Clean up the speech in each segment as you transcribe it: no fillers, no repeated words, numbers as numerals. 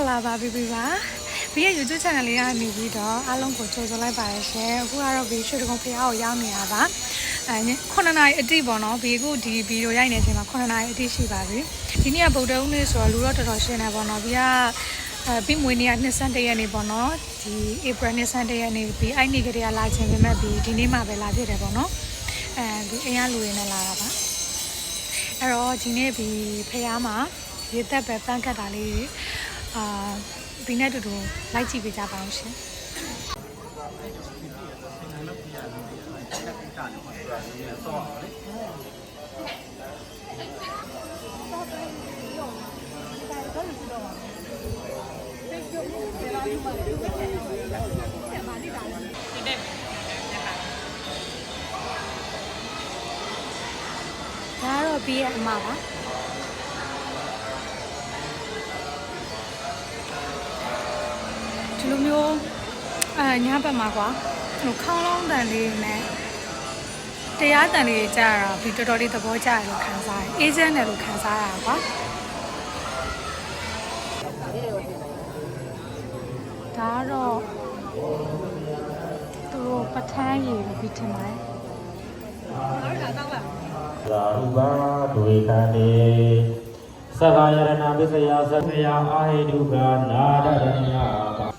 လာပါပြီပါဘေးရဲ့ YouTube channel လေးကနေပြီးတော့အားလုံးကိုကြိုဆိုလိုက်ပါတယ်ရှင်အခုကတော့ဘေးရွှေတကုံဖျားကိုရောက်နေတာပါ9နာရီအတိပေါ့နော်ဘေးကိုဒီဗီဒီယိုရိုက်နေချိန်မှာ9နာရီအတိရှိပါပြီဒီနေ့ကဗုဒ္ဓဦးနေ့ဆိုတော့လူတော့တော်တော်ရှင်းနေပေါ့နော်ဘေးကပြီးမွေးနေ့က21ရက်နေ့ပေါ့နော်ဒီ April 21ရက်နေ့ပြီးအဲ့နေ့ကလေးကလာခြင်းပဲမဲ့ပြီးဒီနေ့မှပဲလာဖြစ်တယ်ပေါ့နော်ဒီအိမ်ကလူတွေနဲ့လာတာပါအဲ့တော့ဒီနေ့ပြီးဖျားမှာရေသက်ပဲပန်းကတ်တာလေးဒီနေ့တူတူလိုက်ကြည့်ပေးကြပါအောင်ရှင်ဒါတော့ပြီးရဲ့အမပါဒီလိုမျိုးညဘက်မှာကွာဟိုခေါင်းလုံးတန်လေးနဲ့တရားတန်လေးကြားတာဒီတော်တော်လေးသဘောကျတယ်လို့ခံစားရတယ်အေးချမ်းတယ်လို့ခံစားရတာကွာဒါတော့သူတို့ပထန်းရည်ကိုပြီးထင်ပါတယ်သာရူပါဒွေကံနေသက္ကာယရဏပစ္စယသက္ကယအာဟိတုကနာဒရဏယပါ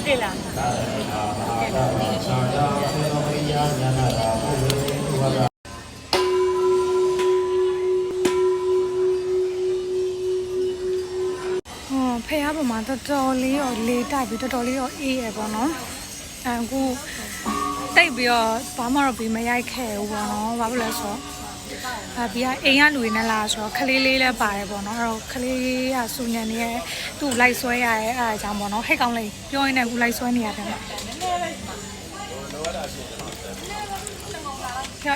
对了。ဖះပေါ်မှာတော်တော်လေးရောလေးတိုက်ပြီးတော်တော်လေးရောအေးရပေါ့နော်အခုတိတ်ပြီးတော့ဘာမှတော့ပြီးမရိုက်ခဲ့ဘူးပေါ့နော်ဘာဖြစ်လဲဆိုတော့ပြီးကအိမ်ကလူတွေနဲ့လာဆိုတော့ခလေးလေးလည်းပါတယ်ပေါ့နော်အဲ့တော့ခလေးကစူညံနေရဲ့သူ့လိုက်ဆွဲရရဲ့အဲ့ဒါကြောင့်ပေါ့နော်ဟိတ်ကောင်းလေးပြောရင်းနဲ့အခုလိုက်ဆွဲနေရတယ်မှာရ